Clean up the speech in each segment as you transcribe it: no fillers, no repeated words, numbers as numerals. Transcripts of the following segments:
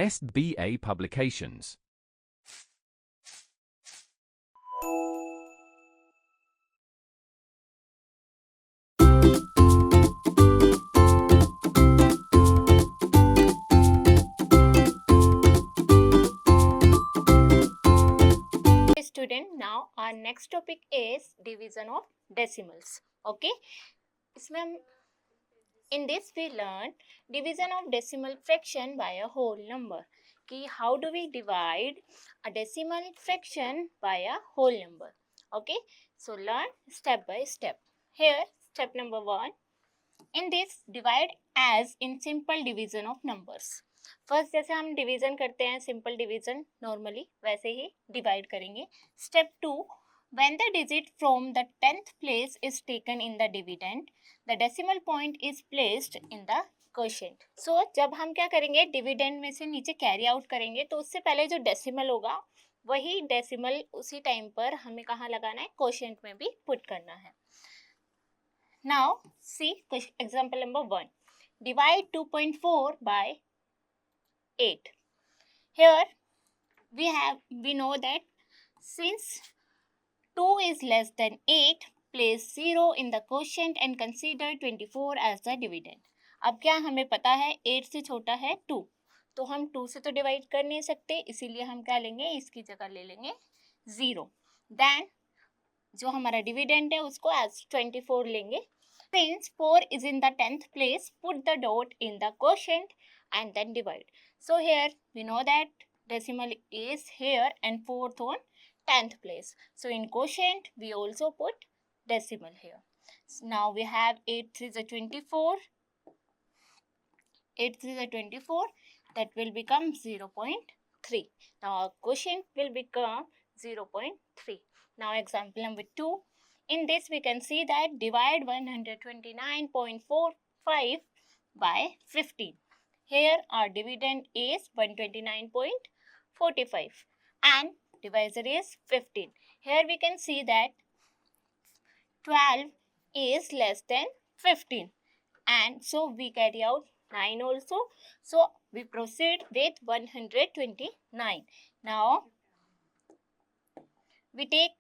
SBA Publications. Student, now our next topic is division of decimals. Okay, in this we learn division of decimal fraction by a whole number. कि how do we divide a decimal fraction by a whole number. Okay, so learn step by step. Here step number 1. In this divide as in simple division of numbers. First जैसे हम division करते हैं simple division normally वैसे ही divide करेंगे. Step 2. When the digit from the 10th place is taken in the dividend, the decimal point is placed in the quotient. So जब हम क्या करेंगे डिविडेंड में से नीचे कैरी आउट करेंगे तो उससे पहले जो डेसिमल होगा वही डेसिमल उसी टाइम पर हमें कहाँ लगाना है क्वोशिएंट में भी पुट करना है. Now see example number 1. Divide 2.4 by 8. Here we know that since 2 is less than 8, place 0 in the quotient and consider 24 as the dividend. अब क्या हमें पता है 8 से छोटा है 2, तो हम 2 से तो डिवाइड कर नहीं सकते, इसीलिए हम क्या लेंगे इसकी जगह ले लेंगे 0. देन जो हमारा डिविडेंड है उसको एज 24 लेंगे. Since 4 is in the 10th place, put the dot in the quotient and then divide. So here we know that decimal is here and 4th on 10th place. So in quotient we also put decimal here. So now we have 8 3 is a 24. 8 3 is a 24. That will become 0.3. Now our quotient will become 0.3. Now example number 2. In this we can see that divide 129.45 by 15. Here our dividend is 129.45 and divisor is 15. Here we can see that 12 is less than 15 and so we carry out 9 also. So we proceed with 129. Now we take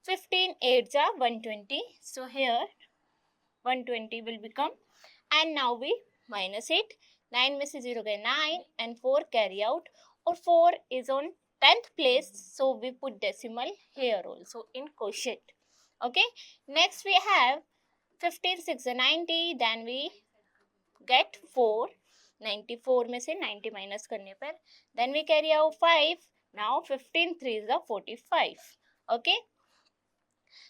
15 8s are 120. So here 120 will become and now we minus it. 9 में से 0 गए 9 and 4 carry out और 4 is on 10th place, so we put decimal here also in quotient. Okay, next we have 15 6 is 90, then we get 4. 94 में से 90 minus करने पर then we carry out 5. Now 15 3 is the 45. Okay,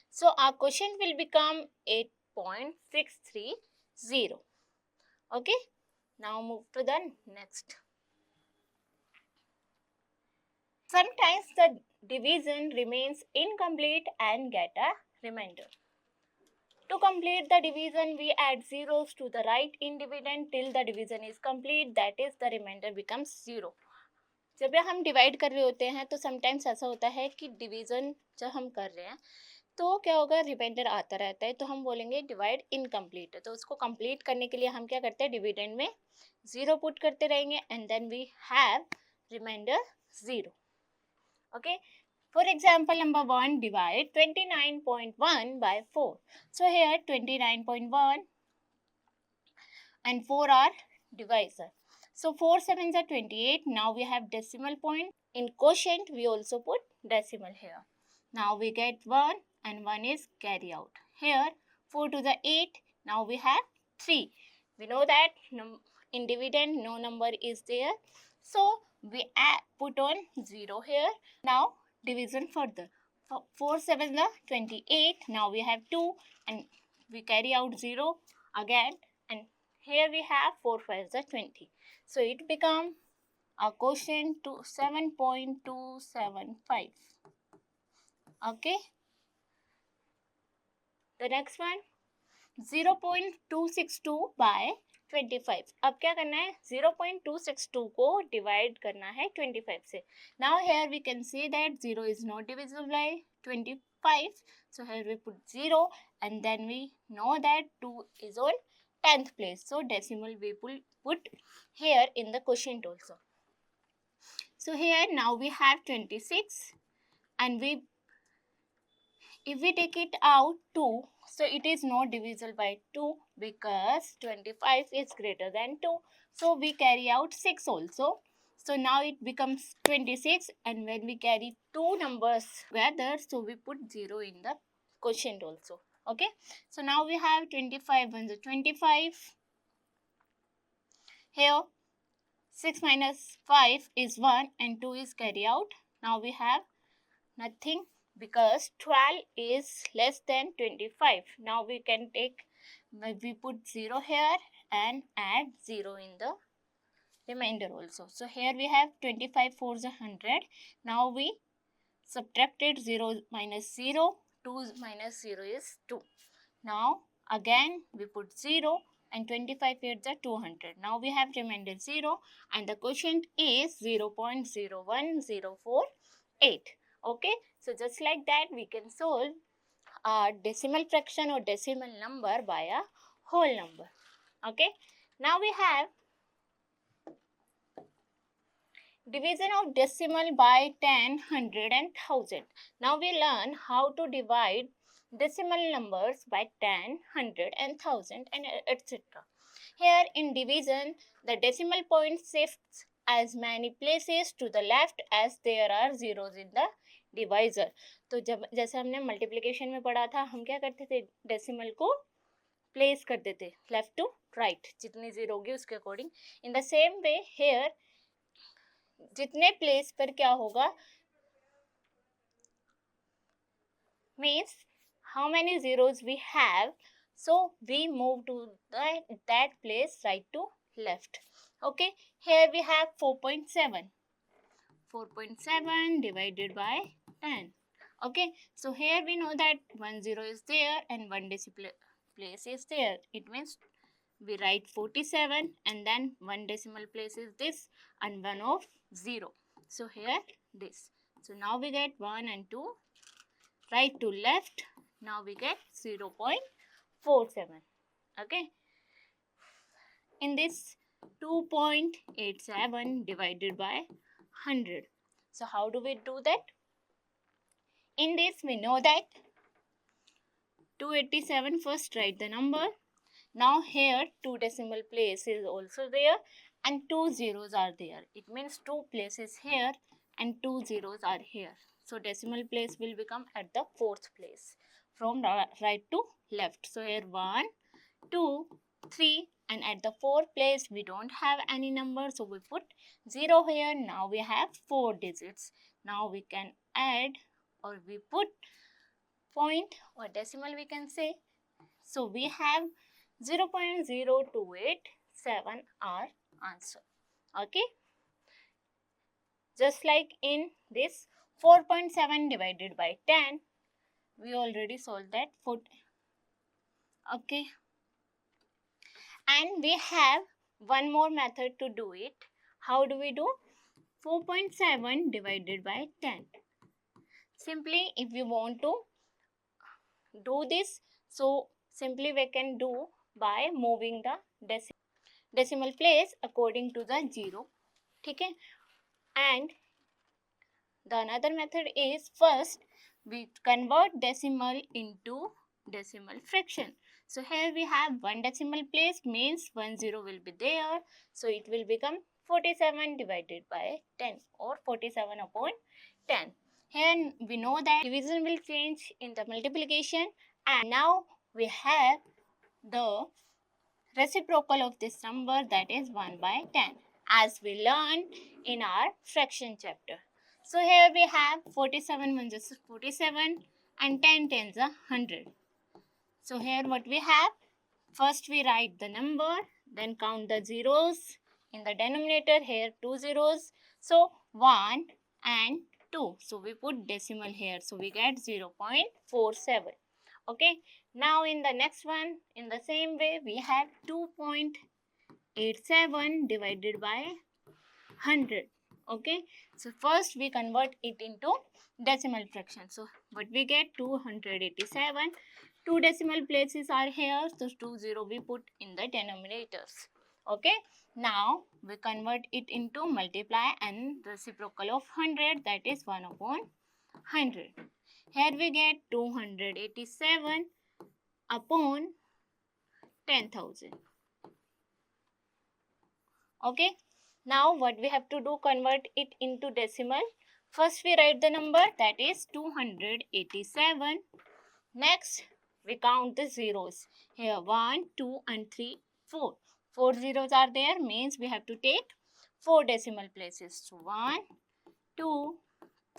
so our quotient will become 8.630. Okay, now move to the next. Sometimes the division remains incomplete and get a remainder. To complete the division, we add zeros to the right in dividend till the division is complete, that is the remainder becomes 0. जब हम divide कर रहे होते हैं तो sometimes ऐसा होता है कि डिवीजन जब हम कर रहे हैं तो क्या होगा रिमाइंडर आता रहता है, तो हम बोलेंगे डिवाइड इनकम्प्लीट है. तो उसको कंप्लीट करने के लिए हम क्या करते हैं डिविडेंड में 0 पुट करते रहेंगे and then we have reminder 0. Okay, for example number 1, divide 29.1 by 4. So here 29.1 and 4 are divisor. So 4 7s are 28. Now we have decimal point. In quotient we also put decimal here. Now we get 1 and 1 is carry out. Here 4 to the 8. Now we have 3. We know that in dividend no number is there. So we put on 0 here. Now division further. 4 7 are 28. Now we have 2 and we carry out 0 again and here we have 4 5s are 20. So it become a quotient to 7.275. Okay. The next one 0.262 by 25. अब क्या करना है 0.262 को divide करना है 25 से. Now here we can see that 0 is not divisible by 25. So here we put 0 and then we know that 2 is on 10th place. So decimal we put here in the quotient also. So here now we have 26, and if we take it out 2, so it is not divisible by 2 because 25 is greater than 2. So we carry out 6 also. So now it becomes 26, and when we carry two numbers together, so we put 0 in the quotient also. Okay. So now we have 25 ones are 25. Here 6 minus 5 is 1 and 2 is carry out. Now we have nothing because 12 is less than 25. Now we can take, we put 0 here and add 0 in the remainder also. So here we have 25 4s are 100. Now we subtracted 0 minus 0. 2 minus 0 is 2. Now again we put 0 and 25 8s are 200. Now we have remainder 0 and the quotient is 0.01048. Okay, so just like that we can solve a decimal fraction or decimal number by a whole number. Okay, now we have division of decimal by 10, 100 and 1000. Now we learn how to divide decimal numbers by 10, 100 and 1000 and etc. Here in division, the decimal point shifts as many places to the left as there are zeros in the divisor. तो जब जैसे हमने multiplication में पढ़ा था, हम क्या करते थे, डेसिमल को प्लेस करते थे लेफ्ट टू राइट, जितनी जीरो होगी उसके according. In the same way here जितने प्लेस पर क्या होगा means how many zeros we have, so we move to that place right to left. Okay, here we have 4.7 divided by 10. Okay, so here we know that 1 0 is there and 1 decimal place is there. It means we write 47 and then 1 decimal place is this and 1 of 0. So here this. So now we get 1 and 2 right to left. Now we get 0.47. Okay. In this 2.87 divided by 100. So how do we do that? In this we know that 287, first write the number. Now here 2 decimal place is also there and 2 zeros are there. It means 2 places here and 2 zeros are here. So decimal place will become at the fourth place from right to left. So here 1, 2, 3 and at the fourth place we don't have any number. So we put 0 here. Now we have 4 digits. Now we can add or we put point or decimal we can say. So we have 0.0287 our answer. Okay. Just like in this 4.7 divided by 10, we already solved that. Okay. And we have one more method to do it. How do we do? 4.7 divided by 10. Simply if we want to do this, so simply we can do by moving the decimal place according to the 0. Okay. And the another method is first we convert decimal into decimal fraction. So here we have 1 decimal place means 1 0 will be there. So it will become 47 divided by 10 or 47 upon 10. Here we know that division will change in the multiplication, and now we have the reciprocal of this number, that is 1 by 10, as we learned in our fraction chapter. So here we have 47 ones is 47 and 10 tens are 100. So here what we have, first we write the number, then count the zeros in the denominator. Here 2 zeros, so 1 and 2. So we put decimal here, so we get 0.47. Okay. Now in the next one, in the same way, we have 2.87 divided by 100. Okay. So first we convert it into decimal fraction. So what we get, 287. 2 decimal places are here, so 2 0 we put in the denominators. Okay. Now we convert it into multiply and reciprocal of 100, that is 1 upon 100. Here we get 287 upon 10,000. Okay. Now what we have to do, convert it into decimal. First we write the number, that is 287. Next we count the zeros. Here 1, 2 and 3, 4. 4 zeros are there, means we have to take 4 decimal places. So 1, 2,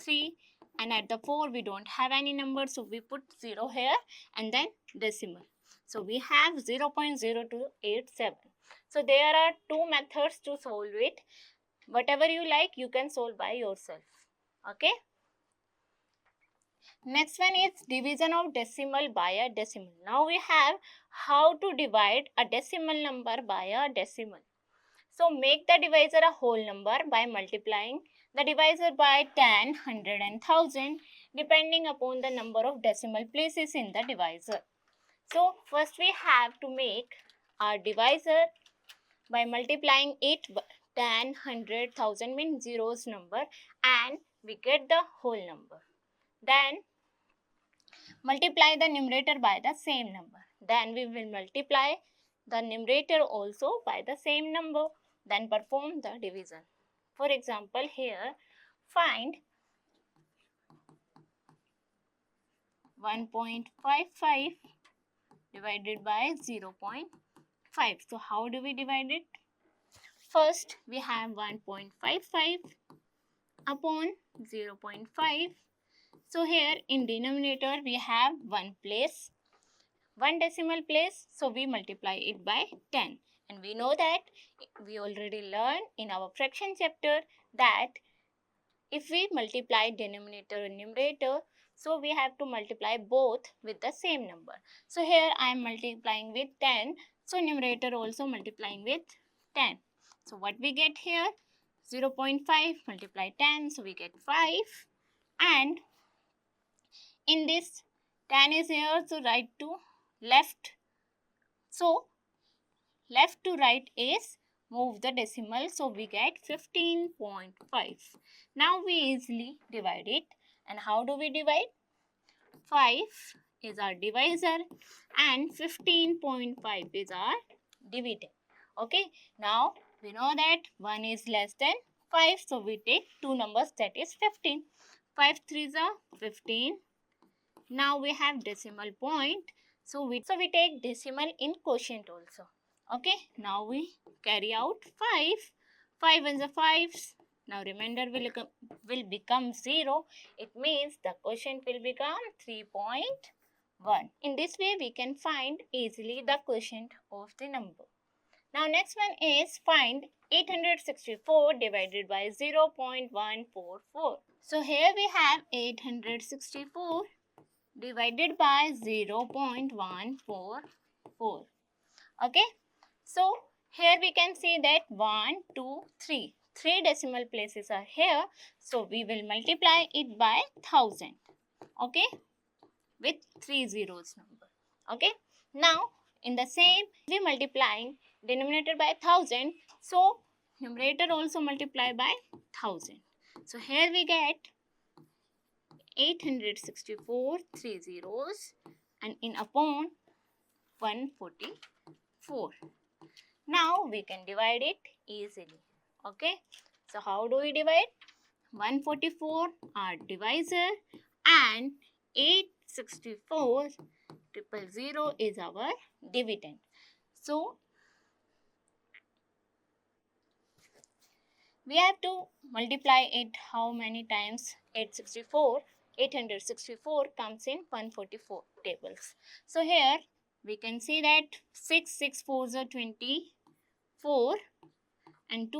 3, and at the 4 we don't have any number, so we put 0 here and then decimal. So we have 0.0287. So there are two methods to solve it. Whatever you like, you can solve by yourself. Okay. Next one is division of decimal by a decimal. Now we have how to divide a decimal number by a decimal. So make the divisor a whole number by multiplying the divisor by 10, 100 and 1000 depending upon the number of decimal places in the divisor. So first we have to make our divisor by multiplying it 10, 100, 1000 means zeros number and we get the whole number. Then multiply the numerator by the same number. Then we will multiply the numerator also by the same number. Then perform the division. For example, here find 1.55 divided by 0.5. So how do we divide it? First we have 1.55 upon 0.5. So here in denominator we have one decimal place, so we multiply it by 10. And we know that we already learned in our fraction chapter that if we multiply denominator and numerator, so we have to multiply both with the same number. So here I am multiplying with 10, so numerator also multiplying with 10. So what we get here? 0.5 multiply 10, so we get 5. And in this 10 is here, so right to left. So left to right is move the decimal, so we get 15.5. Now we easily divide it. And how do we divide? 5 is our divisor and 15.5 is our dividend. Okay. Now we know that 1 is less than 5, so we take two numbers, that is 15. 5 3s are 15. Now we have decimal point. So we take decimal in quotient also. Okay. Now we carry out 5. 5 and the 5s. Now remainder will become 0. It means the quotient will become 3.1. In this way we can find easily the quotient of the number. Now next one is find 864 divided by 0.144. So here we have 864 divided by 0.144. Okay. So here we can see that 1, 2, 3. 3 decimal places are here. So we will multiply it by 1000. Okay. With 3 zeros number. Okay. Now in the same we multiplying denominator by 1000. So numerator also multiply by 1000. So here we get 864, 3 zeros and in upon 144. Now we can divide it easily. Okay. So how do we divide? 144 our divisor and 864 000 is our dividend. So we have to multiply it how many times? 864 comes in 144 tables. So here we can see that 6 4s are 24 and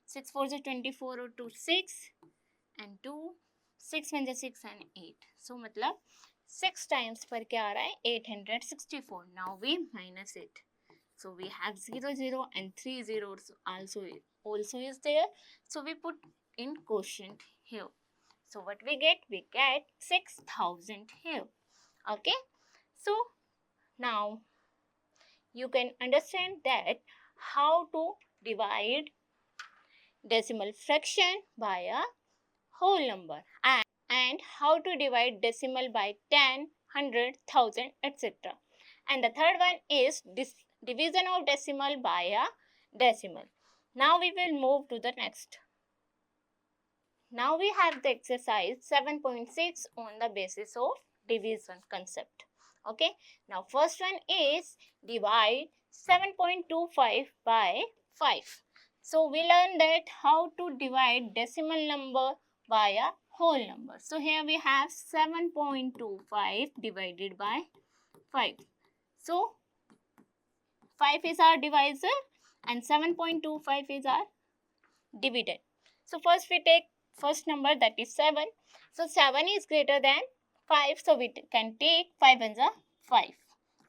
6 4s are 24 or 2 6 and 2 6 1 is 6 and 8. So matlab 6 times पर क्या आ रहा है? 864. Now we minus it. So we have 0 0 and 3 zeros also is there. So we put in quotient here. So what we get? We get 6000 here. Okay. So now you can understand that how to divide decimal fraction by a whole number, and how to divide decimal by 10, 100, 1000, etc. And the third one is division of decimal by a decimal. Now we will move to the next. Now we have the exercise 7.6 on the basis of division concept. Okay. Now first one is divide 7.25 by 5. So we learned that how to divide decimal number by a whole number. So here we have 7.25 divided by 5. So 5 is our divisor and 7.25 is our dividend. So first we take first number, that is 7. So 7 is greater than 5. So we can take 5 as a 5.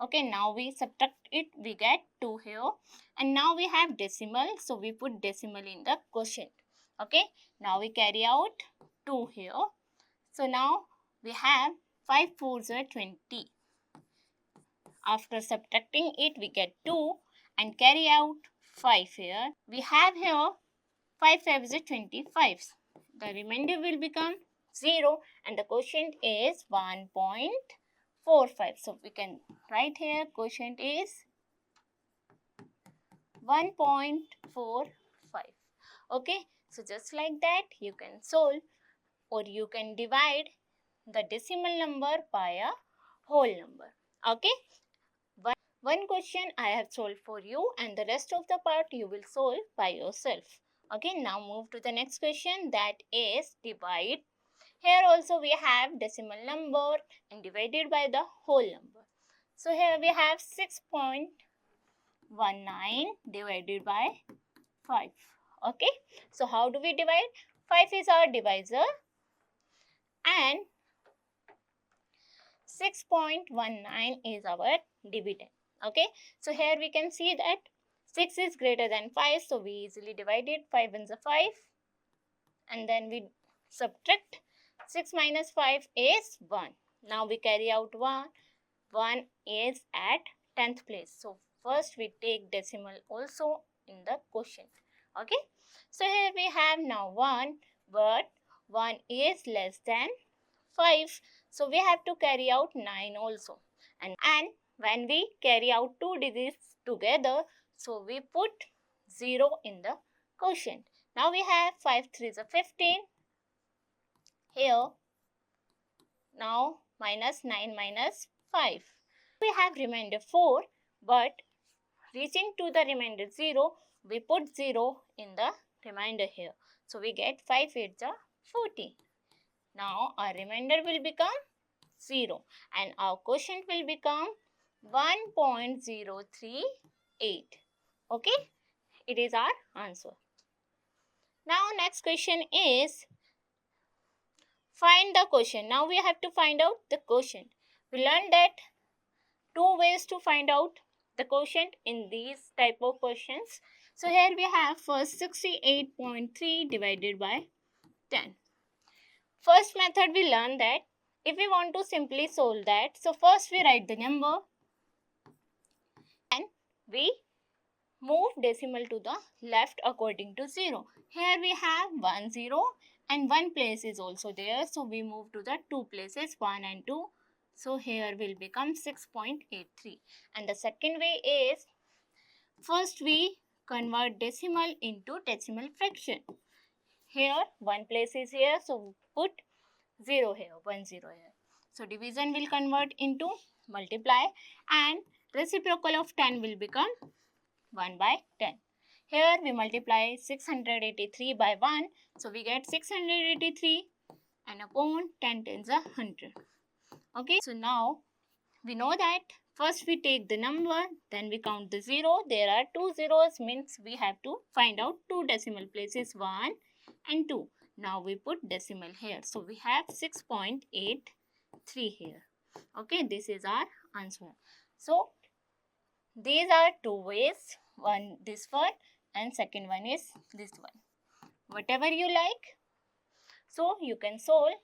Okay, now we subtract it, we get 2 here. And now we have decimal. So we put decimal in the quotient. Okay, now we carry out 2 here. So now we have 5 4s are 20. After subtracting it, we get 2 and carry out 5 here. We have here 5 5s are 25. The remainder will become 0 and the quotient is 1.45. So we can write here quotient is 1.45. Okay, so just like that you can solve or you can divide the decimal number by a whole number. Okay, one question I have solved for you and the rest of the part you will solve by yourself. Okay, now move to the next question, that is divide. Here also we have decimal number and divided by the whole number. So here we have 6.19 divided by 5. Okay, so how do we divide? 5 is our divisor and 6.19 is our dividend. Okay, so here we can see that 6 is greater than 5, so we easily divide it. 5 is a 5 and then we subtract. 6 minus 5 is 1. Now we carry out 1. 1 is at 10th place. So first we take decimal also in the quotient. Okay, so here we have now 1, but 1 is less than 5. So we have to carry out 9 also. And when we carry out two digits together, so we put 0 in the quotient. Now we have 5 3s are 15. Here, now minus 9 minus 5. We have remainder 4, but reaching to the remainder 0, we put 0 in the remainder here. So we get 5 8s are 40. Now our remainder will become 0 and our quotient will become 1.038. Okay, it is our answer. Now next question is find the quotient. Now we have to find out the quotient. We learned that two ways to find out the quotient in these type of questions. So here we have first 68.3 divided by 10. First method we learned that if we want to simply solve that, so first we write the number and we move decimal to the left according to 0. Here we have 1 0 and 1 place is also there. So we move to the 2 places 1 and 2. So here will become 6.83. And the second way is first we convert decimal into decimal fraction. Here 1 place is here, so put 0 here, 1 0 here. So division will convert into multiply and reciprocal of 10 will become 1 by 10. Here we multiply 683 by 1. So we get 683 and upon 10 tens are 100. Okay, so now we know that first we take the number, then we count the 0. There are 2 zeros, means we have to find out 2 decimal places 1 and 2. Now we put decimal here. So we have 6.83 here. Okay, this is our answer. So these are two ways. One this one and second one is this one. Whatever you like. So you can solve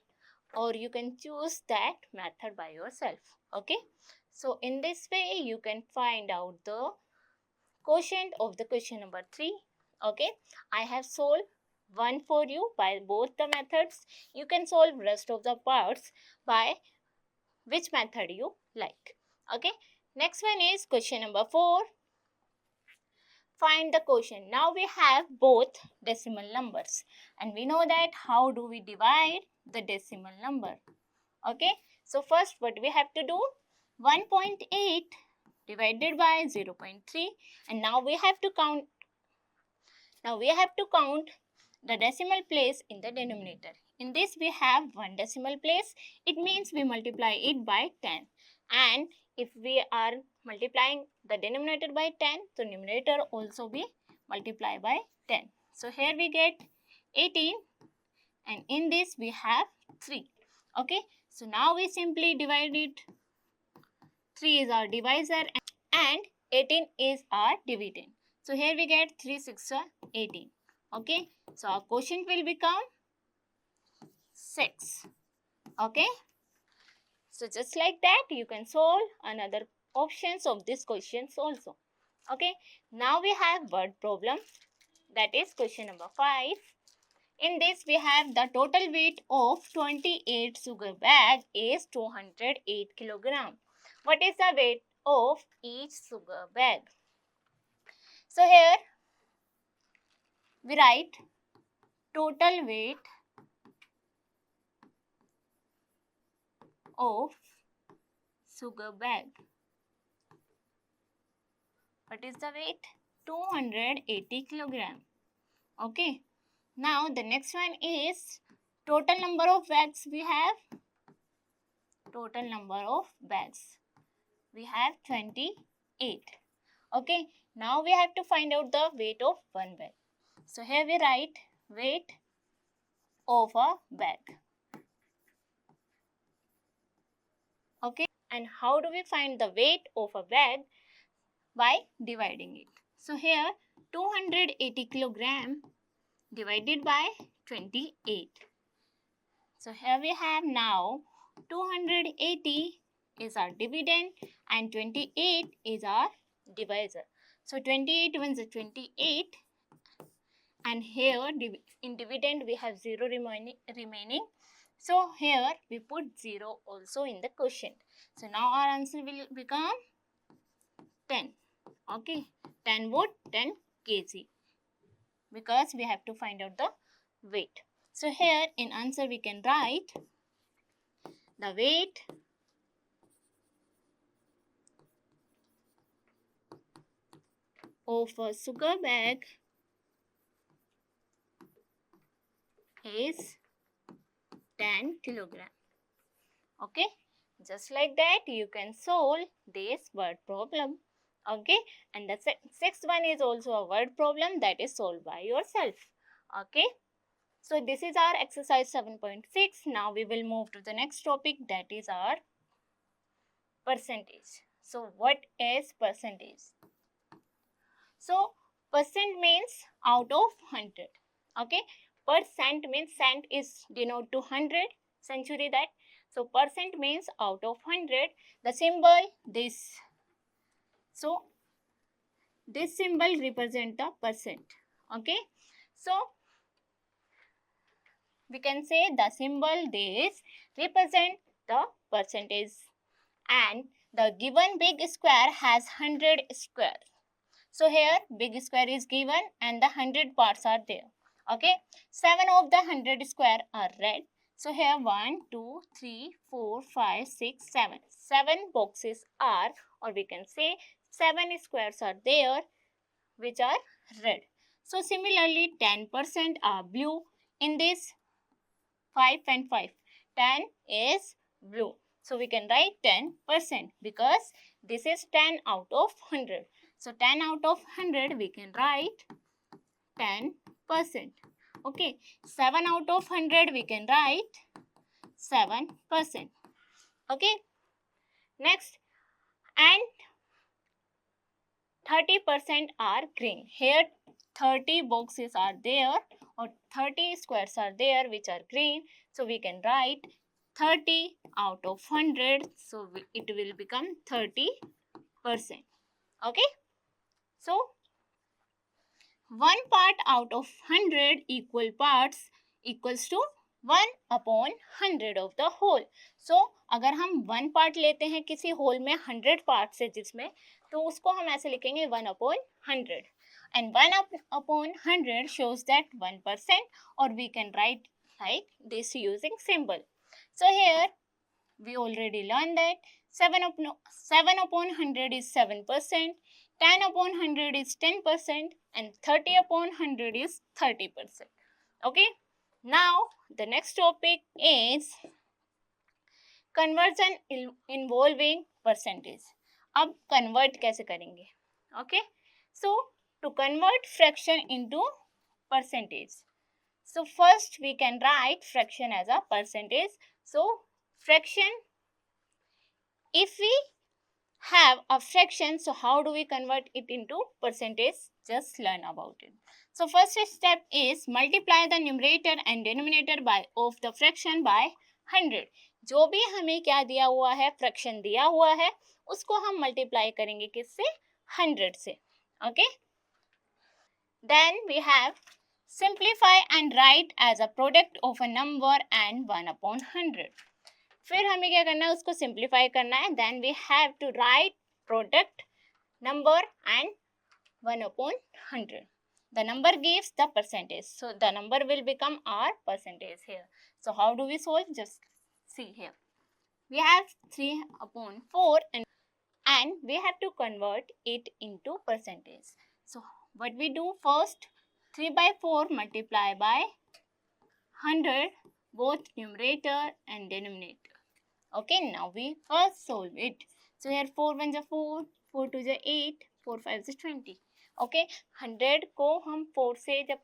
or you can choose that method by yourself. Okay. So in this way you can find out the quotient of the question number 3. Okay, I have solved one for you by both the methods. You can solve rest of the parts by which method you like. Okay, next one is question number 4. Find the quotient. Now we have both decimal numbers and we know that how do we divide the decimal number. Okay, so first what we have to do, 1.8 divided by 0.3, and now we have to count the decimal place in the denominator. In this we have one decimal place. It means we multiply it by 10, and if we are multiplying the denominator by 10, so numerator also be multiplied by 10. So here we get 18, and in this we have 3. Okay, so now we simply divide it. 3 is our divisor and 18 is our dividend. So here we get 3 6 are 18. Okay, so our quotient will become 6. Okay, so just like that you can solve another options of these questions also. Okay, now we have word problem, that is question number 5. In this we have the total weight of 28 sugar bag is 208 kilogram. What is the weight of each sugar bag? So here we write total weight of sugar bag. What is the weight? 280 kilogram. Okay. Now the next one is total number of bags we have. Total number of bags. We have 28. Okay. Now we have to find out the weight of one bag. So here we write weight of a bag. Okay. And how do we find the weight of a bag? By dividing it. So here 280 kilogram divided by 28. So here we have now 280 is our dividend and 28 is our divisor. So 28 ones are 28, and here in dividend we have 0 remaining. So here we put 0 also in the quotient. So now our answer will become 10. Okay, 10 wood, 10 kg, because we have to find out the weight. So here in answer we can write the weight of a sugar bag is 10 kilogram. Okay, just like that you can solve this word problem. Okay, and the sixth one is also a word problem that is solved by yourself. Okay, so this is our exercise 7.6. Now we will move to the next topic, that is our percentage. So what is percentage? So percent means out of 100. Okay, percent means cent is denote to 100 century that. So percent means out of 100. The symbol this. So this symbol represent the percent. Okay, so we can say the symbol this represent the percentage, and the given big square has 100 squares. So here big square is given and the 100 parts are there. Okay, 7 of the 100 square are red. So here 1, 2, 3, 4, 5, 6, 7. 7 boxes are, or we can say 7 squares are there which are red. So similarly 10% are blue. In this 5 and 5, 10 is blue. So we can write 10% because this is 10 out of 100. So 10 out of 100 we can write 10%. Okay, 7 out of 100 we can write 7%. Okay, next, and 30% are green. Here 30 boxes are there or 30 squares are there which are green. So we can write 30 out of 100. So it will become 30%. Okay. So 1 part out of 100 equal parts equals to 1/100 of the whole. So अगर हम 1 part लेते हैं किसी whole में 100 parts है जिसमें, तो उसको हम ऐसे लिखेंगे 1/100. And 1/100 shows that 1%, or we can write like this using symbol. So here we already learned that 7/100 is 7%, 10/100 is 10%, and 30/100 is 30%. Okay, now the next topic is conversion involving percentage. अब convert कैसे करेंगे? Okay, so to convert fraction into percentage, so first we can write fraction as a percentage. So fraction, if we have a fraction, so how do we convert it into percentage? Just learn about it. So first step is multiply the numerator and denominator by of the fraction by 100. जो भी हमें क्या दिया हुआ है, fraction दिया हुआ है, उसको हम मल्टीप्लाई करेंगे किससे? 100 से. Okay, then we have simplify and write as a product of a number and 1/100. फिर हमें क्या करना है, उसको सिंप्लीफाई करना है. Then we have to write product number and 1/100. The number gives the percentage, so the number will become our percentage here. So how do we solve? Just see here. We have 3/4 and we have to convert it into percentage. So what we do first, 3/4 multiply by 100, both numerator and denominator. Okay, now we first solve it. So here 4 1 is 4, 4 2 is 8, 4 5 is 20. Okay, 100 को हम 4 से जब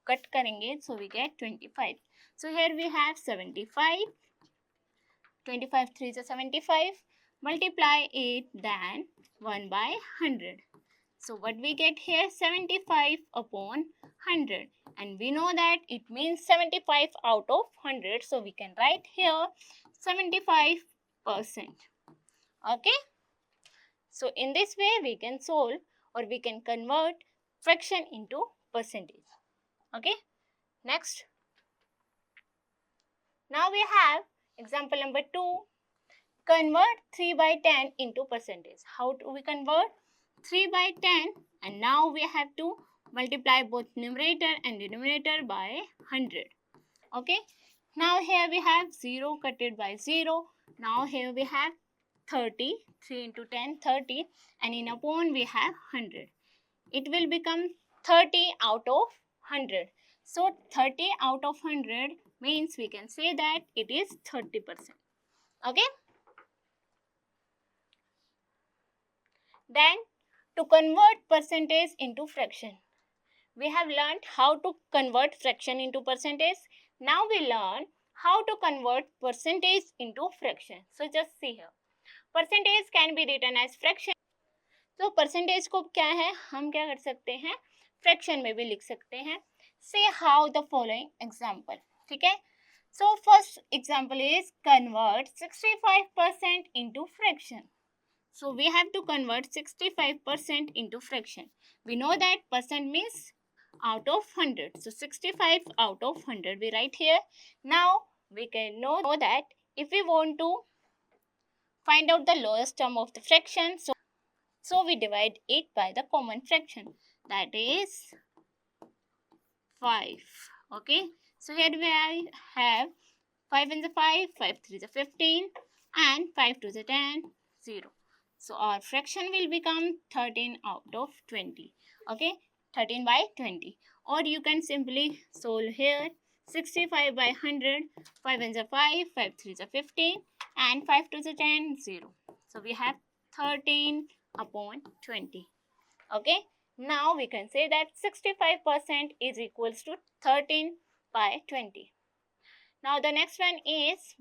cut करेंगे, so we get 25. So here we have 75, 25 3 is 75, multiply it, then 1/100. So what we get here, 75/100, and we know that it means 75 out of 100, so we can write here 75%. Okay, so in this way we can solve, or we can convert fraction into percentage. Okay, next, now we have example number 2. Convert 3/10 into percentage. How do we convert 3/10? And now we have to multiply both numerator and denominator by 100. Okay, now here we have 0 cutted by 0. Now here we have 30, 3 into 10, 30, and in upon we have 100. It will become 30 out of 100. So 30 out of 100 means we can say that it is 30%. Okay, then to convert percentage into fraction, we have learned how to convert fraction into percentage. Now we learn how to convert percentage into fraction. So just see here, percentage can be written as fraction. तो percentage को क्या है, हम क्या कर सकते हैं, fraction में भी लिख सकते हैं. से हाउ द फॉलोइंग एग्जाम्पल. ठीक है, so first example is convert 65% into fraction. So we have to convert 65% into fraction. We know that percent means out of 100. So 65 out of 100 we write here. Now we can know that if we want to find out the lowest term of the fraction, so we divide it by the common fraction, that is 5. Okay, so here we have 5 in the 5, 5 3 is 15, and 5 2 is 10, 0. So our fraction will become 13 out of 20. Okay, 13 by 20. Or you can simply solve here 65 by 100, 5 in the 5, 5 3 is 15, and 5 2 is 10, 0. So we have 13/20. Okay, now we can say that 65% is equals to 13/20. Now the next one is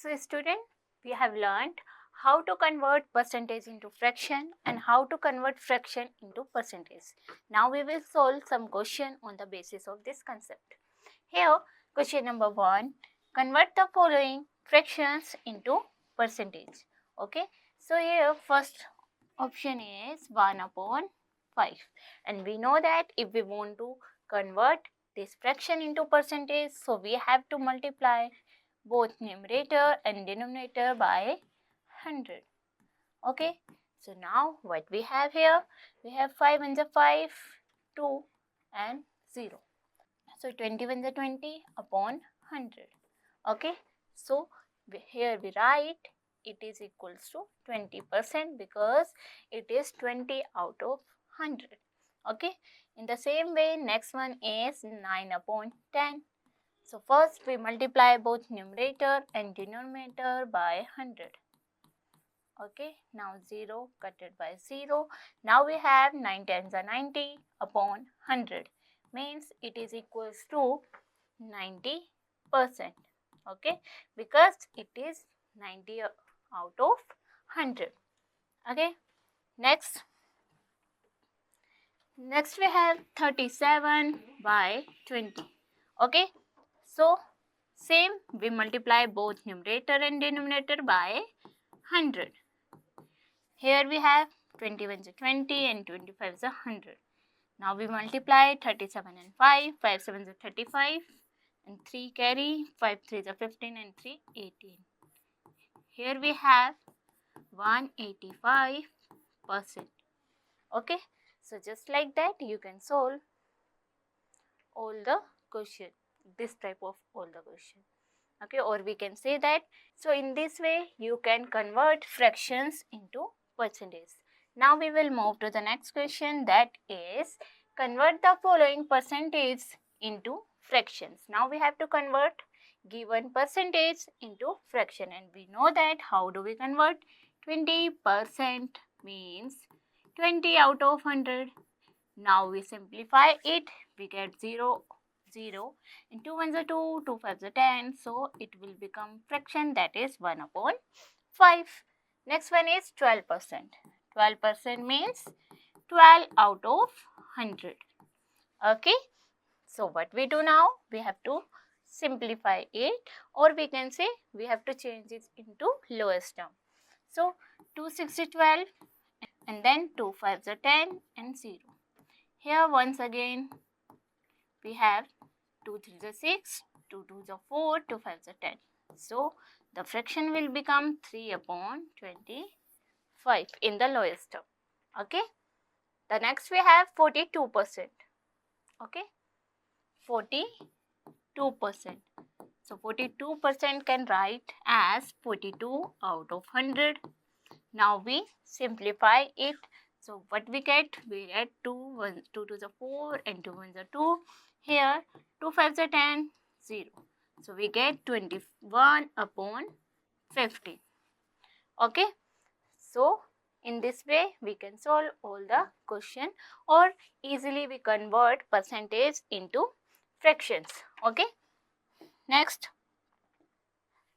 so student, we have learned how to convert percentage into fraction and how to convert fraction into percentage. Now we will solve some question on the basis of this concept. Here, question number 1, convert the following fractions into percentage. Okay, so here first option is 1/100. 5. And we know that if we want to convert this fraction into percentage, so we have to multiply both numerator and denominator by 100. Okay, so now what we have here, we have 5 and the 5, 2 and 0. So 20 and the 20 upon 100. Okay, so here we write it is equals to 20% because it is 20 out of 100. Okay, in the same way, next one is 9 upon 10. So first we multiply both numerator and denominator by 100. Okay, now 0 cutted by 0. Now we have 9 tens are 90 upon 100. Means it is equals to 90%. Okay, because it is 90 out of 100. Okay, next we have 37 by 20. Okay, so same, we multiply both numerator and denominator by 100. Here we have 21 is 20 and 25 is 100. Now we multiply 37 and 5, 5 7 is 35 and 3 carry, 5 3 is 15 and 3 18. Here we have 185%. Okay, so just like that you can solve all the question, this type of all the question. Okay, or we can say that, so in this way you can convert fractions into percentage. Now we will move to the next question, that is convert the following percentage into fractions. Now we have to convert given percentage into fraction, and we know that how do we convert. 20% means 20 out of 100. Now we simplify it, we get 0, 0, and 2 ones are 2, 2 5s are 10, so it will become fraction, that is 1 upon 5. Next one is 12%. 12% means 12 out of 100. Okay, so what we do now, we have to simplify it, or we can say we have to change it into lowest term. So 2 6 is 12, and then 2 5s are 10 and 0. Here once again we have 2 3s are 6, 2 2s are 4, 2 5s are 10. So the fraction will become 3 upon 25 in the lowest term. Okay. The next we have 42%. Okay. 42%. So 42% can write as 42 out of 100. Now we simplify it. So what we get? We get 2 2s are 4 and 2 1s are 2. Here 2 5s are 10, 0. So we get 21 upon 50. Okay. So in this way we can solve all the question, or easily we convert percentage into fractions. Okay. Next.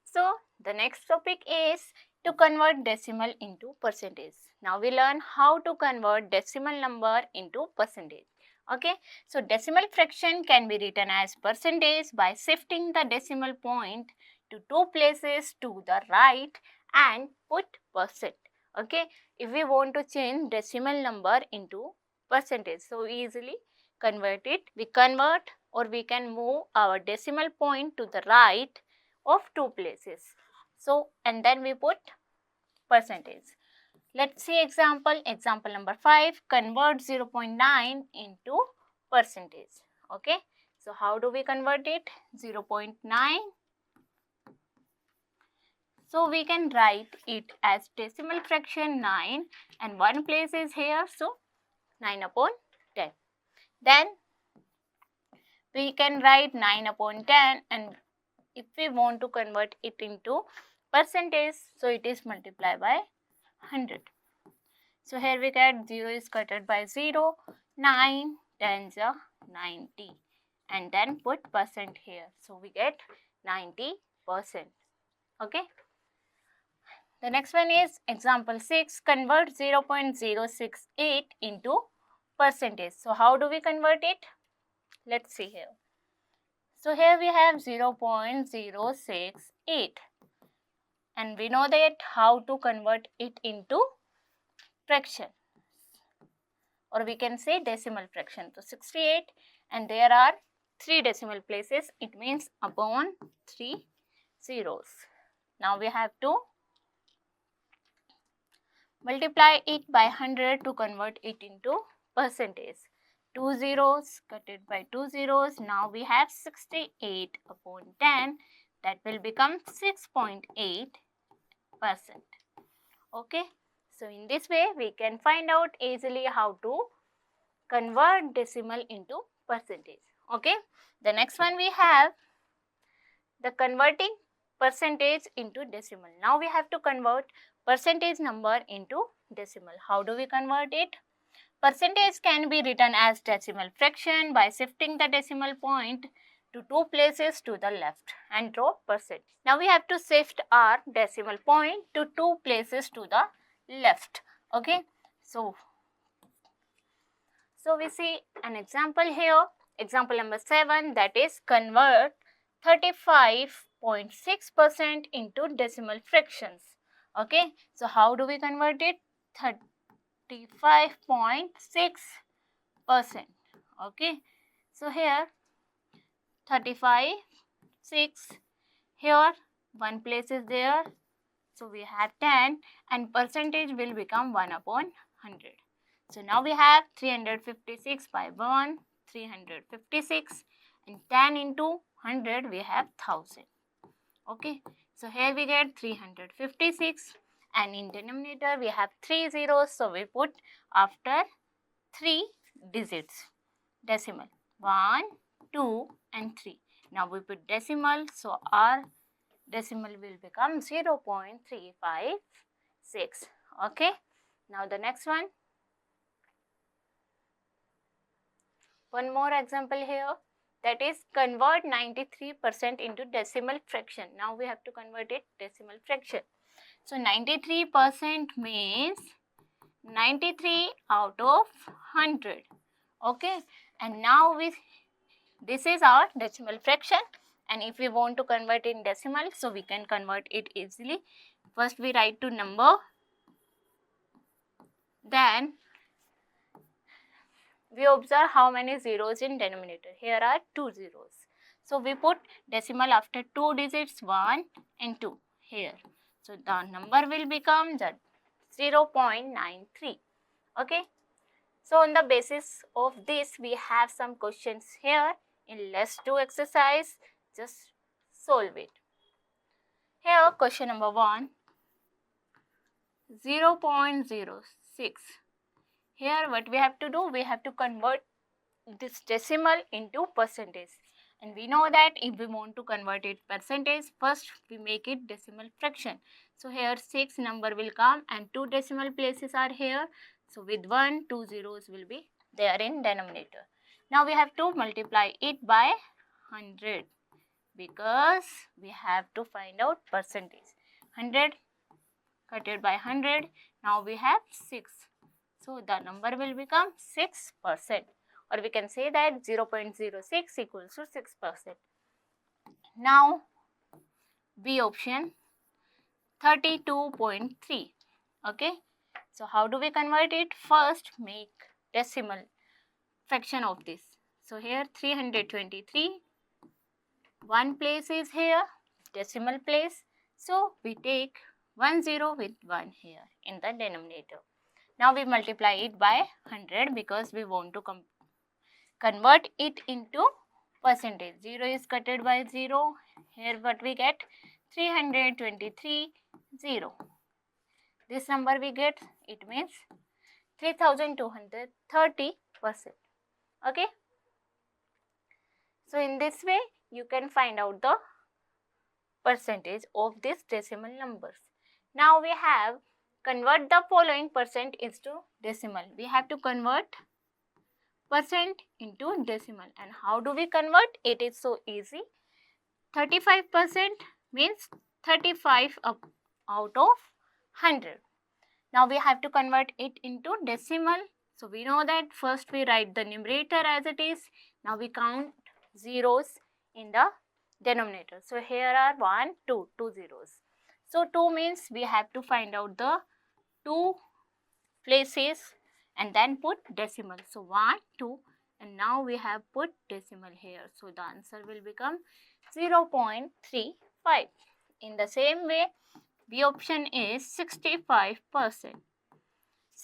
So the next topic is to convert decimal into percentage. Now we learn how to convert decimal number into percentage. Okay, so decimal fraction can be written as percentage by shifting the decimal point to 2 places to the right and put percent. Okay, if we want to change decimal number into percentage, so easily convert it. We convert, or we can move our decimal point to the right of 2 places. So, and then we put percentage. Let's see example. Example number 5. Convert 0.9 into percentage. Okay. So, how do we convert it? 0.9. So, we can write it as decimal fraction 9, and one place is here. So, 9 upon 10. Then, we can write 9 upon 10, and if we want to convert it into percentage, so it is multiplied by 100. So here we get 0 is cutted by 0, 9 tens are 90, and then put percent here. So we get 90%. Okay. The next one is example 6. Convert 0.068 into percentage. So how do we convert it? Let's see here. So here we have 0.068, and we know that how to convert it into fraction. or we can say decimal fraction. So 68, and there are 3 decimal places. It means upon 3 zeros. Now we have to multiply it by 100 to convert it into percentage. 2 zeros cut it by 2 zeros. Now we have 68 upon 10. That will become 6.8%. Okay. So in this way we can find out easily how to convert decimal into percentage. Okay. The next one we have the converting percentage into decimal. Now we have to convert percentage number into decimal. How do we convert it? Percentage can be written as decimal fraction by shifting the decimal point to 2 places to the left and draw percent. Now we have to shift our decimal point to 2 places to the left. Okay. So we see an example here. Example number 7, that is convert 35.6% into decimal fractions. Okay. So how do we convert it? 35.6%. Okay. So here 35, 6, here one place is there. So we have 10 and percentage will become 1 upon 100. So now we have 356 by 1, 356, and 10 into 100 we have 1000. Okay. So here we get 356 and in denominator we have 3 zeros. So we put after 3 digits decimal 1, 2 and 3. Now we put decimal. So our decimal will become 0.356. Okay. Now the next one. One more example here, that is convert 93% into decimal fraction. Now we have to convert it decimal fraction. So 93% means 93 out of 100. Okay. And now this is our decimal fraction, and if we want to convert in decimal, so we can convert it easily. First we write to number, then we observe how many zeros in denominator. Here are 2 zeros. So we put decimal after 2 digits 1 and 2 here. So the number will become 0.93. Okay. So on the basis of this we have some questions here. In Let's Do exercise, just solve it. Here question number 1, 0.06. Here what we have to do, we have to convert this decimal into percentage, and we know that if we want to convert it percentage, first we make it decimal fraction. So here 6 number will come and 2 decimal places are here. So with 1, 2 zeros will be there in denominator. Now we have to multiply it by 100 because we have to find out percentage. 100 cutted by 100, now we have 6. So the number will become 6%, or we can say that 0.06 equals to 6%. Now B option 32.3. Okay. So how do we convert it? First make decimal fraction of this. So here 323, one place is here, decimal place. So we take 1 0 with 1 here in the denominator. Now we multiply it by 100 because we want to convert it into percentage. 0 is cutted by 0. Here what we get? 323, 0. This number we get, it means 3230%. Okay. So in this way you can find out the percentage of these decimal numbers. Now we have convert the following percent into decimal. We have to convert percent into decimal. And how do we convert? It is so easy. 35% means 35 out of 100. Now we have to convert it into decimal. So we know that first we write the numerator as it is. Now we count zeros in the denominator. So here are 1, 2 zeros. So 2 means we have to find out the 2 places and then put decimal. So 1, 2, and now we have put decimal here. So the answer will become 0.35. In the same way, B option is 65%.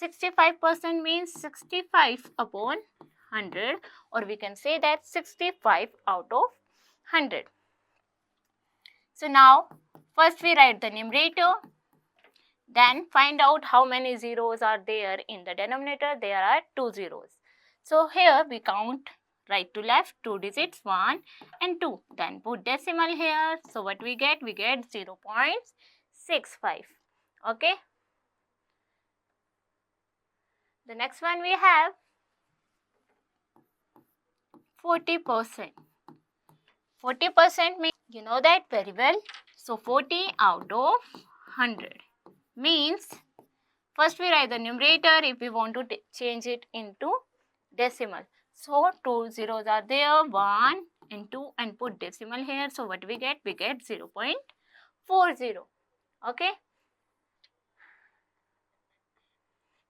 65% means 65 upon 100, or we can say that 65 out of 100. So now first we write the numerator, then find out how many zeros are there in the denominator. There are 2 zeros. So here we count right to left 2 digits, 1 and 2. Then put decimal here. So what we get? We get 0.65. Okay. The next one we have 40%. 40% means, you know that very well. So 40 out of 100 means, first we write the numerator if we want to change it into decimal. So 2 zeros are there, 1 and 2, and put decimal here. So what we get? We get 0.40. Okay.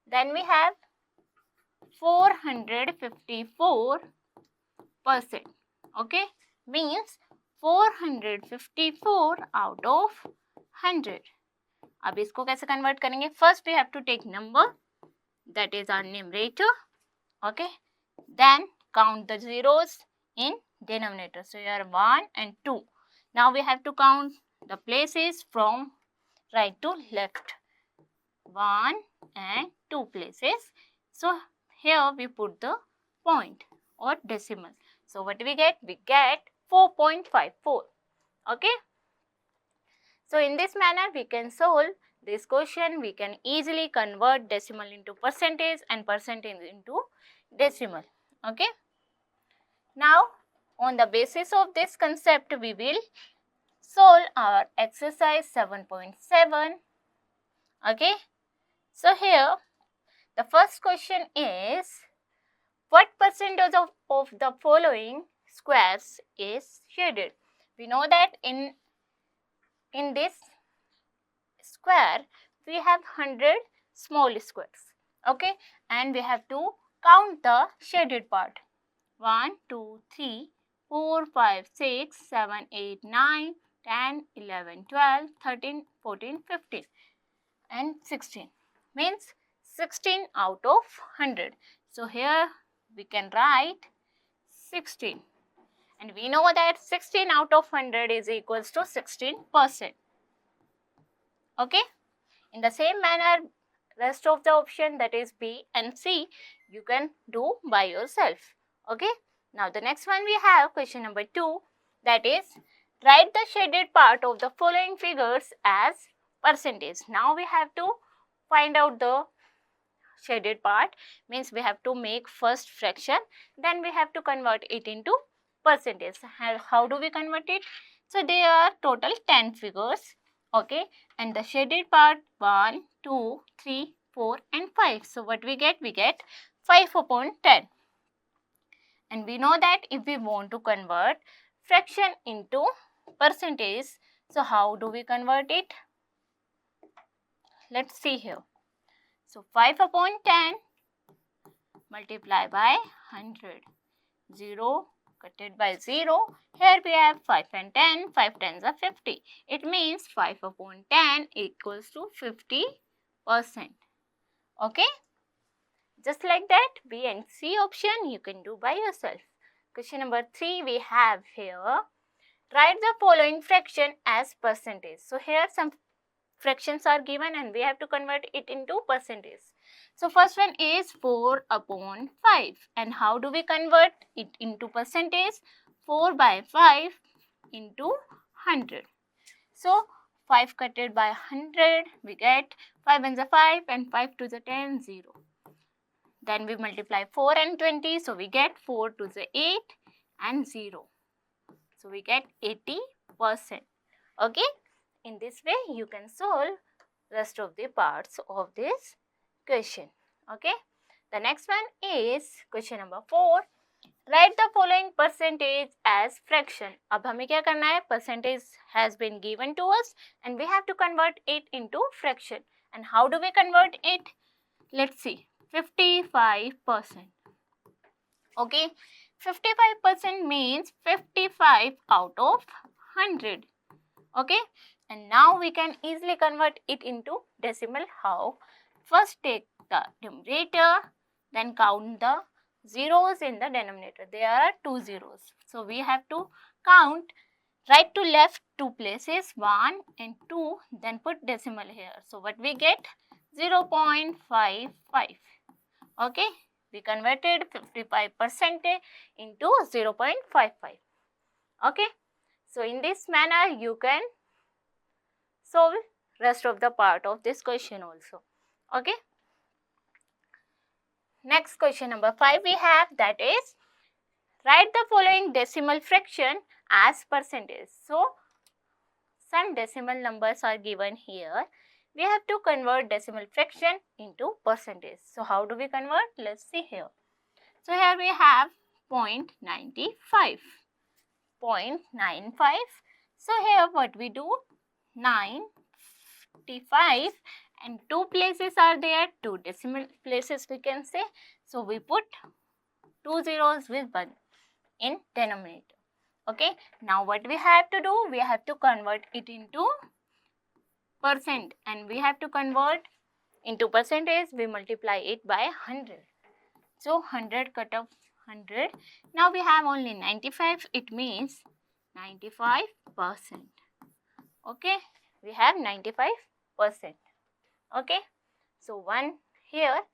Then we have 454%. Okay. Means 454 out of 100. अब इसको कैसे convert करेंगे? First we have to take number, that is our numerator. Okay, then count the zeros in denominator. So here 1 and 2. Now we have to count the places from right to left. 1 and 2 places. So here we put the point or decimal. So what we get? We get 4.54. Okay. So in this manner we can solve this question. We can easily convert decimal into percentage and percentage into decimal. Okay. Now on the basis of this concept we will solve our exercise 7.7. Okay. So here the first question is, what percentage of the following squares is shaded? We know that in this square we have 100 small squares. Okay, and we have to count the shaded part. 1, 2, 3, 4, 5, 6, 7, 8, 9, 10, 11, 12, 13, 14, 15 and 16. Means 16 out of 100. So here we can write 16. And we know that 16 out of 100 is equals to 16%. Okay. In the same manner, rest of the option, that is B and C, you can do by yourself. Okay. Now the next one we have question number 2, that is, write the shaded part of the following figures as percentage. Now we have to find out the shaded part, means we have to make first fraction, then we have to convert it into percentage. How do we convert it? So there are total 10 figures. Okay, and the shaded part 1, 2, 3, 4 and 5. So what we get? We get 5 upon 10. And we know that if we want to convert fraction into percentage, so how do we convert it? Let's see here. So 5 upon 10 multiply by 100. 0 cutted by 0. Here we have 5 and 10. 5 tens are 50. It means 5 upon 10 equals to 50%. Okay. Just like that, B and C option you can do by yourself. Question number 3 we have here. Write the following fraction as percentage. So here some fractions are given and we have to convert it into percentage. So first one is 4 upon 5. And how do we convert it into percentage? 4 by 5 into 100. So 5 cutted by 100, we get 5 ones are 5 and 5 to the 10, 0. Then we multiply 4 and 20, so we get 4 to the 8 and 0. So we get 80%. Okay. In this way you can solve rest of the parts of this question. Okay. The next one is question number 4. Write the following percentage as fraction. अब हमें क्या करना है? Percentage has been given to us and we have to convert it into fraction. And how do we convert it? Let's see. 55%. Okay, 55% means 55 out of 100. Okay, and now we can easily convert it into decimal. How? First take the numerator, then count the zeros in the denominator. There are 2 zeros, so we have to count right to left 2 places, 1 and 2, then put decimal here. So what we get? 0.55. Okay, we converted 55% into 0.55. Okay, so in this manner you can solve rest of the part of this question also. Okay, next question number 5 we have, that is write the following decimal fraction as percentage. So some decimal numbers are given here. We have to convert decimal fraction into percentage. So how do we convert? Let's see here. So here we have 0.95. 0.95. So here what we do? 95 and 2 places are there, 2 decimal places we can say. So we put 2 zeros with 1 in denominator. Okay, now what we have to do? We have to convert it into percent, and we have to convert into percentage. We multiply it by 100. So 100 cut off 100. Now we have only 95. It means 95%. Okay, we have 95%. Okay, so one here,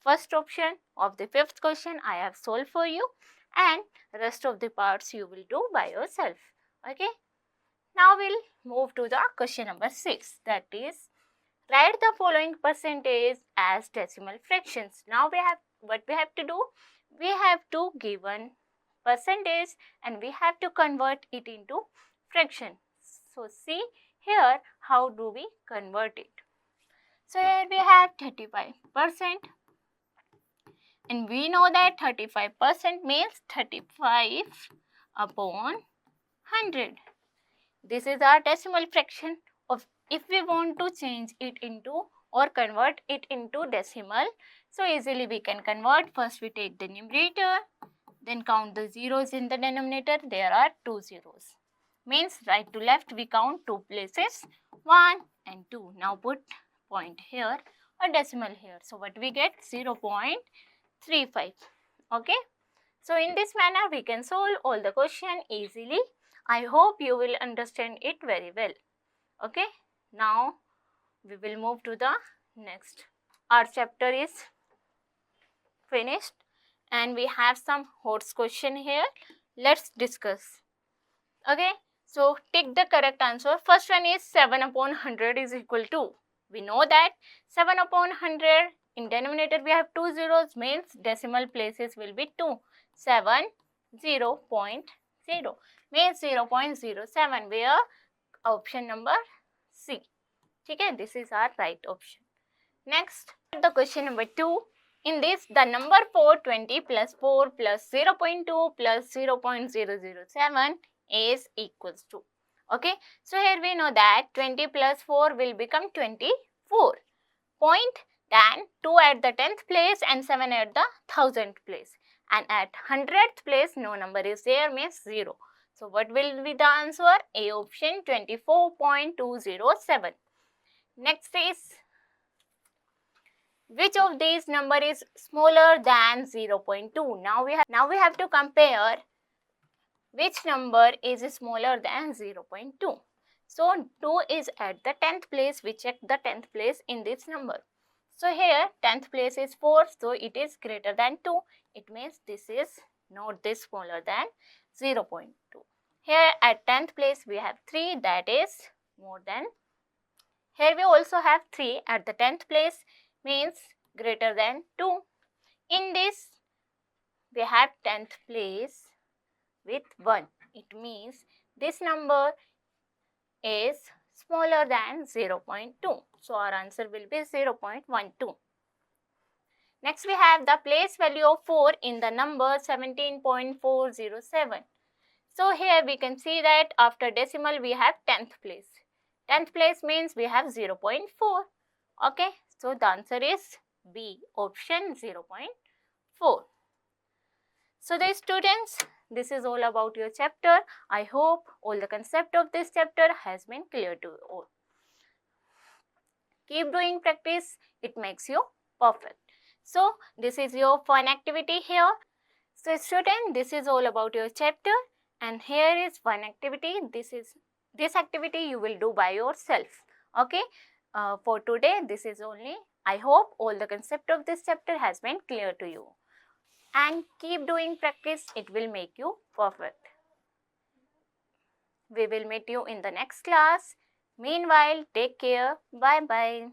first option of the fifth question I have solved for you, and rest of the parts you will do by yourself. Okay, now we'll move to the question number 6, that is write the following percentage as decimal fractions. Now we have what we have to do? We have to given percentage and we have to convert it into fraction. So see here how do we convert it. So here we have 35%, and we know that 35% means 35 upon 100. This is our decimal fraction of, if we want to change it into or convert it into decimal, so easily we can convert. First we take the numerator, then count the zeros in the denominator. There are 2 zeros. Means right to left we count 2 places, 1 and 2. Now put point here or decimal here. So what we get? 0.35. Okay. So in this manner we can solve all the question easily. I hope you will understand it very well. Okay. Now we will move to the next. Our chapter is finished and we have some HOTS question here. Let's discuss. Okay. So take the correct answer. First one is 7 upon 100 is equal to. We know that 7 upon 100 in denominator we have 2 zeros, means decimal places will be 2. 7 0.0 means 0.07, where option number C. Okay, this is our right option. Next, the question number 2. In this, the number 420 plus 4 plus 0.2 plus 0.007 is equals to. Okay, so here we know that 20 plus 4 will become 24. Point, then 2 at the 10th place and 7 at the 1000th place. And at 100th place, no number is there, means 0. So what will be the answer? A option, 24.207. Next is, which of these number is smaller than 0.2? Now we have to compare which number is smaller than 0.2. So 2 is at the 10th place. We check the 10th place in this number. So here 10th place is 4, so it is greater than 2. It means this is not this smaller than 0.2. Here at 10th place we have 3, that is more than. Here we also have 3 at the 10th place, means greater than 2. In this we have 10th place with 1. It means this number is smaller than 0.2. So our answer will be 0.12. Next we have the place value of 4 in the number 17.407. So here we can see that after decimal we have 10th place. 10th place means we have 0.4. Okay, so the answer is B. Option 0.4. So the students, this is all about your chapter. I hope all the concept of this chapter has been clear to you all. Keep doing practice, it makes you perfect. So this is your fun activity here. So student, this is all about your chapter, and here is one activity. This activity you will do by yourself. Okay. For today, this is only. I hope all the concept of this chapter has been clear to you. And keep doing practice, it will make you perfect. We will meet you in the next class. Meanwhile, take care. Bye bye.